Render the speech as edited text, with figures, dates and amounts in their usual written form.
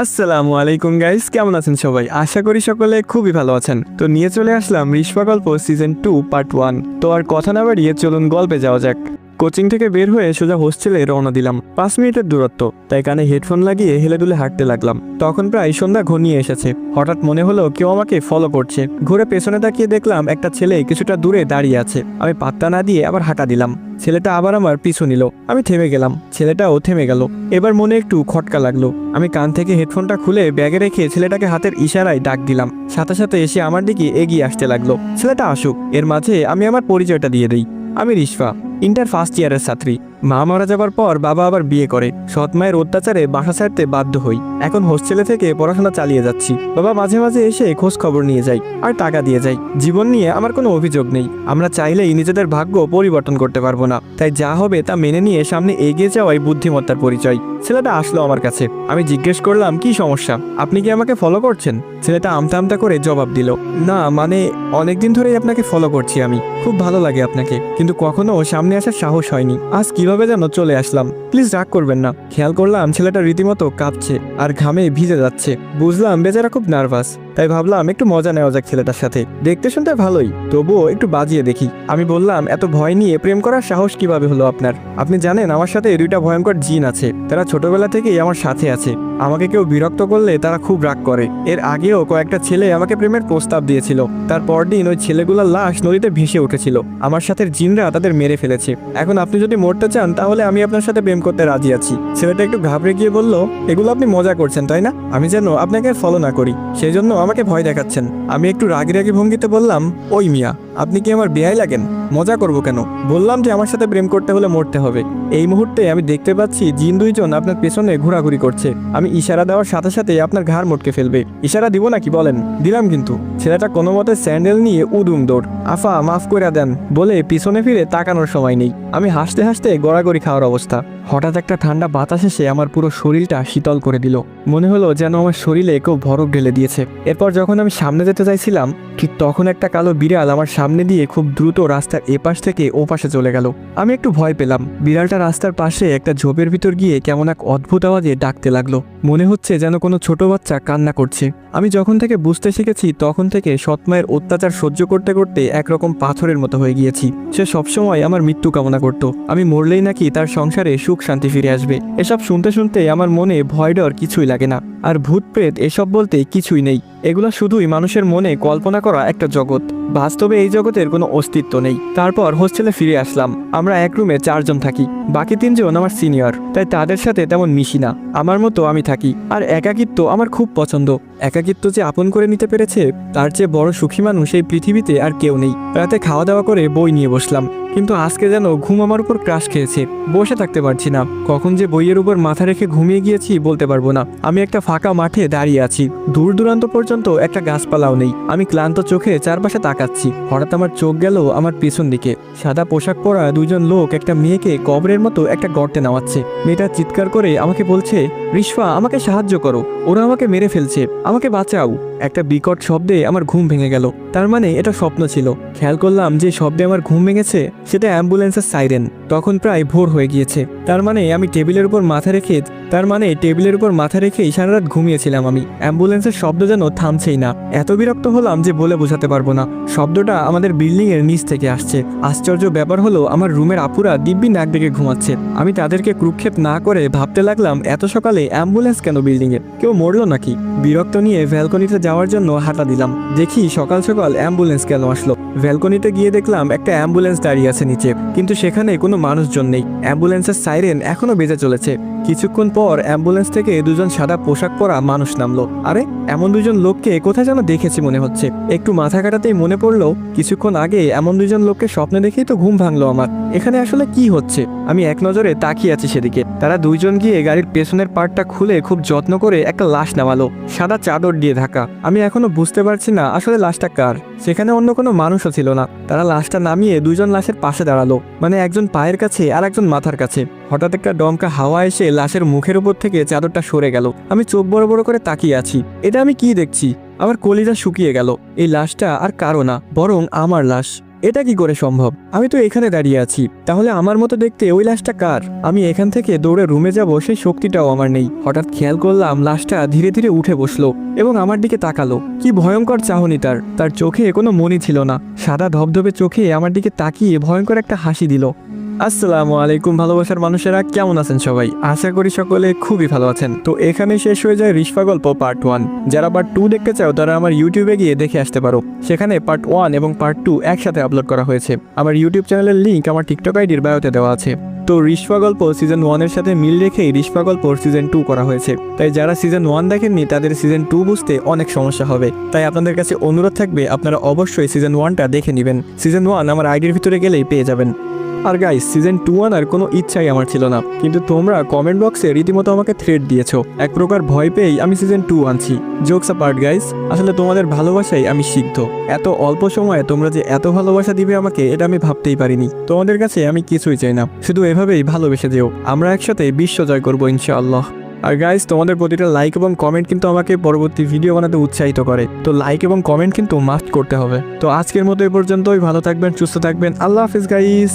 আসসালামু আলাইকুম গাইস, কেমন আছেন সবাই? আশা করি সকলে খুবই ভালো আছেন। তো নিয়ে চলে আসলাম রিশপা গল্প সিজন 2 পার্ট 1। তো আর কথা না বাড়িয়ে চলুন গল্পে যাওয়া যাক। কোচিং থেকে বের হয়ে সোজা হোস্টেলে রওনা দিলাম। 5 মিনিটের দূরত্ব, তাই কানে হেডফোন লাগিয়ে হেলেদুলে হাঁটতে লাগলাম। তখন প্রায় সন্ধ্যা ঘনিয়ে এসেছে। হঠাৎ মনে হলো কেউ আমাকে ফলো করছে। ঘুরে পেছনে তাকিয়ে দেখলাম একটা ছেলে কিছুটা দূরে দাঁড়িয়ে আছে। আমি পাত্তা না দিয়ে আবার হাঁটা দিলাম। ছেলেটা আবার আমার পিছু নিল। আমি থেমে গেলাম, ছেলেটাও থেমে গেল। এবার মনে একটু খটকা লাগলো। আমি কান থেকে হেডফোনটা খুলে ব্যাগে রেখে ছেলেটাকে হাতের ইশারায় ডাক দিলাম। সাথে সাথে এসে আমার দিকে এগিয়ে আসতে লাগলো। ছেলেটা আসুক, এর মাঝে আমি আমার পরিচয়টা দিয়ে দিই। আমি রিশপা, ইন্টার ফার্স্ট ইয়ারের ছাত্রী। মা মারা যাবার পর বাবা আবার বিয়ে করে। সৎ মায়ের অত্যাচারে বাসা ছাড়তে বাধ্য হই। এখন হোস্টেলে থেকে পড়াশোনা চালিয়ে যাচ্ছি। বাবা মাঝে মাঝে এসে খোঁজ খবর নিয়ে যায় আর টাকা দিয়ে যায়। জীবন নিয়ে আমার কোনো অভিযোগ নেই। আমরা চাইলেই নিজেদের ভাগ্য পরিবর্তন করতে পারবো না, তাই যা হবে তা মেনে নিয়ে সামনে এগিয়ে যাওয়াই বুদ্ধিমত্তার পরিচয়। ছেলেটা আসলো আমার কাছে। আমি জিজ্ঞেস করলাম, কি সমস্যা? আপনি কি আমাকে ফলো করছেন? ছেলেটা আমতা আমতা করে জবাব দিল, না মানে অনেকদিন ধরেই আপনাকে ফলো করছি আমি। খুব ভালো লাগে আপনাকে, কিন্তু কখনো সামনে আসার সাহস হয়নি। আজ কিভাবে যেন চলে আসলাম। প্লিজ রাগ করবেন না। খেয়াল করলাম ছেলেটা রীতিমতো কাঁপছে আর ঘামে ভিজে যাচ্ছে। বুঝলাম বেচারা খুব নার্ভাস, তাই ভাবলাম একটু মজা নেওয়া যাক ছেলেটার সাথে। দেখতে শুনতে ভালোই, তবুও একটু বাজিয়ে দেখি। আমি বললাম, এত ভয় নিয়ে প্রেম করার সাহস কিভাবে হলো আপনার? আপনি জানেন আমার সাথে 2টা ভয়ঙ্কর জিন আছে। তারা ছোটবেলা থেকেই আমার সাথে আছে। আমাকে কেউ বিরক্ত করলে তারা খুব রাগ করে। এর আগেও কয়েকটা ছেলে আমাকে প্রেমের প্রস্তাব দিয়েছিল। তার পরদিন ওই ছেলেগুলোর লাশ নদীতে ভেসে উঠেছিল। আমার সাথে জিনরা তাদের মেরে ফেলেছে। এখন আপনি যদি মরতে চান তাহলে আমি আপনার সাথে প্রেম করতে রাজি আছি। ছেলেটা একটু ঘাবড়ে গিয়ে বলল, এগুলো আপনি মজা করছেন তাই না? আমি যেন আপনাকে ফলো না করি সেই জন্য আমাকে ভয় দেখাচ্ছেন। আমি একটু রাগি রাগি ভঙ্গিতে বললাম, ওই মিয়া, আপনি কি আমার বেয়াই লাগেন? মজা করবো কেন? বললাম যে আমার সাথে প্রেম করতে হলে মরতে হবে। এই মুহূর্তে আমি দেখতে পাচ্ছি জিন 2জন আপনার পেছনে ঘোরাঘুরি করছে। আমি ইশারা দেওয়ার সাথে সাথে আপনার ঘাড় মটকে ফেলবে। ইশারা দিব নাকি বলেন? দিলাম কিন্তু। ছেলেটা কোনো মতে স্যান্ডেল নিয়ে উদুম দৌড়। আফা মাফ করে দেন বলে পিছনে ফিরে তাকানোর সময় নেই। আমি হাসতে হাসতে গড়াগড়ি খাওয়ার অবস্থা। হঠাৎ একটা ঠান্ডা বাতাস এসে আমার পুরো শরীরটা শীতল করে দিল। মনে হলো যেন আমার শরীরে কেউ বরফ ঢেলে দিয়েছে। এরপর যখন আমি সামনে যেতে চাইছিলাম, ঠিক তখন একটা কালো বিড়াল আমার সামনে দিয়ে খুব দ্রুত রাস্তার এপাশ থেকে ওপাশে চলে গেল। আমি একটু ভয় পেলাম। বিড়ালটা রাস্তার পাশে একটা ঝোপের ভিতর গিয়ে কেমন এক অদ্ভুত আওয়াজে ডাকতে লাগলো। মনে হচ্ছে যেন কোনো ছোট বাচ্চা কান্না করছে। আমি যখন থেকে বুঝতে শিখেছি তখন থেকে সৎমায়ের অত্যাচার সহ্য করতে করতে একরকম পাথরের মতো হয়ে গিয়েছি। সে সবসময় আমার মৃত্যু কামনা করত। আমি মরলেই নাকি তার সংসারে সুখ শান্তি ফিরে আসবে। এসব শুনতে শুনতে আমার মনে ভয় ডর কিছুই লাগে না। আর ভূত প্রেত এসব বলতে কিছুই নেই। এগুলো শুধুই মানুষের মনে কল্পনা করা একটা জগৎ। বাস্তবে এই জগতের কোনো অস্তিত্ব নেই। তারপর হোস্টেলে ফিরে আসলাম। আমরা এক রুমে 4 জন থাকি। বাকি 3 জন আমার সিনিয়র, তাই তাদের সাথে তেমন মিশি না। আমার মতো আমি থাকি। আর একাকিত্ব আমার খুব পছন্দ। একাকিত্ব যে আপন করে নিতে পেরেছে তার চেয়ে বড় সুখী মানুষ এই পৃথিবীতে আর কেউ নেই। রাতে খাওয়া দাওয়া করে বই নিয়ে বসলাম, কিন্তু আজকে যেন ঘুম আমার উপর ক্রাশ খেয়েছে। বসে থাকতে পারছি না। কখন যে বইয়ের উপর মাথা রেখে ঘুমিয়ে গিয়েছি বলতে পারবো না। আমি একটা ফাঁকা মাঠে দাঁড়িয়ে আছি। দূর দূরান্ত পর্যন্ত একটা গাছপালাও নেই। আমি ক্লান্ত চোখে চারপাশে তাকাচ্ছি। হঠাৎ আমার চোখ গেল আমার পেছন দিকে। সাদা পোশাক পরা 2 জন লোক একটা মেয়েকে কবরের মতো একটা গর্তে নামাচ্ছে। মেয়েটা চিৎকার করে আমাকে বলছে, রিশপা আমাকে সাহায্য করো, ওরা আমাকে মেরে ফেলছে, আমাকে বাঁচাও। একটা বিকট শব্দে আমার ঘুম ভেঙে গেল। তার মানে এটা স্বপ্ন ছিল। খেয়াল করলাম যে শব্দে আমার ঘুম ভেঙেছে সেটা অ্যাম্বুলেন্সের সাইরেন। তখন প্রায় ভোর হয়ে গিয়েছে। তার মানে টেবিলের উপর মাথা রেখেই সারা রাত ঘুমিয়েছিলাম আমি। অ্যাম্বুলেন্সের শব্দ যেন থামছেই না। এত বিরক্ত হলাম যে বলে বোঝাতে পারবো না। শব্দটা আমাদের বিল্ডিং এর নিচ থেকে আসছে। আশ্চর্য ব্যাপার হলো আমার রুমের আপুরা দিব্যি নাক ডেকে ঘুমাচ্ছে। আমি তাদেরকে ক্রুক্ষেপ না করে ভাবতে লাগলাম, এত সকালে অ্যাম্বুলেন্স কেন বিল্ডিং এ? কেউ মরলো নাকি? বিরক্ত নিয়ে ব্যালকনিতে যাওয়ার জন্য হাঁটা দিলাম। দেখি সকাল সকাল অ্যাম্বুলেন্স কেন আসলো। ব্যালকনিতে গিয়ে দেখলাম একটা অ্যাম্বুলেন্স দাঁড়িয়ে আছে নিচে, কিন্তু সেখানে কোনো মানুষজন নেই। অ্যাম্বুলেন্সের সাইরেন এখনো বেজে চলেছে। কিছুক্ষণ পর অ্যাম্বুলেন্স থেকে 2 জন সাদা পোশাক পরা মানুষ নামলো। আরে এমন 2 জন লোককে কোথায় যেন দেখেছি মনে হচ্ছে। একটু মাথা কাটাতেই মনে পড়লো কিছুক্ষণ আগে এমন 2 জন লোককে স্বপ্নে দেখেই তো ঘুম ভাঙলো আমার। এখানে আসলে কি হচ্ছে? আমি এক নজরে তাকিয়ে আছি সেদিকে। তারা 2 জন গিয়ে গাড়ির পেছনের পার্টটা খুলে খুব যত্ন করে একটা লাশ নামালো, সাদা চাদর দিয়ে ঢাকা। আমি এখনো বুঝতে পারছি না আসলে লাশটা কার। সেখানে অন্য কোনো মানুষও ছিল না। তারা লাশটা নামিয়ে 2 জন লাশের পাশে দাঁড়ালো, মানে একজন পায়ের কাছে আর একজন মাথার কাছে। হঠাৎ একটা দমকা হাওয়া এসে লাশের মুখের উপর থেকে চাদরটা সরে গেল। আমি চোখ বড় বড় করে তাকিয়ে আছি। এটা আমি কি দেখছি? আমার কলিজা শুকিয়ে গেল। এই লাশটা আর কারো না, বরং আমার লাশ। এটা কি করে সম্ভব? আমি তো এখানে দাঁড়িয়ে আছি, তাহলে আমার মতো দেখতে ওই লাশটা কার? আমি এখান থেকে দৌড়ে রুমে যাব সেই শক্তিটাও আমার নেই। হঠাৎ খেয়াল করলাম লাশটা ধীরে ধীরে উঠে বসলো এবং আমার দিকে তাকালো। কি ভয়ঙ্কর চাহনি তার চোখে কোনো মনি ছিল না। সাদা ধবধবে চোখে আমার দিকে তাকিয়ে ভয়ঙ্কর একটা হাসি দিল। আসসালামু আলাইকুম ভালোবাসার মানুষেরা, কেমন আছেন সবাই? আশা করি সকলে খুবই ভালো আছেন। তো এখানে শেষ হয়ে যায় রিশপা গল্প পার্ট 1। যারা পার্ট 2 দেখতে চাও তারা আমার ইউটিউবে গিয়ে দেখে আসতে পারো। সেখানে পার্ট 1 এবং পার্ট 2 একসাথে আপলোড করা হয়েছে। আমার ইউটিউব চ্যানেলের লিংক আমার টিকটক আইডির বায়োতে দেওয়া আছে। তো রিশপা গল্প সিজন 1 এর সাথে মিল রেখেই রিশপা গল্প সিজন 2 করা হয়েছে। তাই যারা সিজন 1 দেখেননি তাদের সিজন 2 বুঝতে অনেক সমস্যা হবে। তাই আপনাদের কাছে অনুরোধ থাকবে আপনারা অবশ্যই সিজন 1টা দেখে নেবেন। সিজন 1 আমার আইডির ভিতরে গেলেই পেয়ে যাবেন। আর গাইস, সিজন 2 আনার কোনো ইচ্ছাই আমার ছিল না, কিন্তু তোমরা কমেন্ট বক্সে রীতিমতো আমাকে থ্রেড দিয়েছো। এক প্রকার ভয় পেয়েই আমি সিজন 2 আনছি। জোকস অ্যাপার্ট গাইস, আসলে তোমাদের ভালোবাসাই আমি শিখতো। এত অল্প সময়ে তোমরা যে এত ভালোবাসা দিবে আমাকে, এটা আমি ভাবতেই পারিনি। তোমাদের কাছে আমি কিছুই চাই না, শুধু এভাবেই ভালোবেসে যেও। আমরা একসাথে বিশ্ব জয় করবো ইনশাআল্লাহ। আর গাইস, তোমাদের প্রতিটা লাইক এবং কমেন্ট কিন্তু আমাকে পরবর্তী ভিডিও বানাতে উৎসাহিত করে। তো লাইক এবং কমেন্ট কিন্তু মাস্ট করতে হবে। তো আজকের মতো এ পর্যন্তই। ভালো থাকবেন, সুস্থ থাকবেন। আল্লাহ হাফিজ গাইস।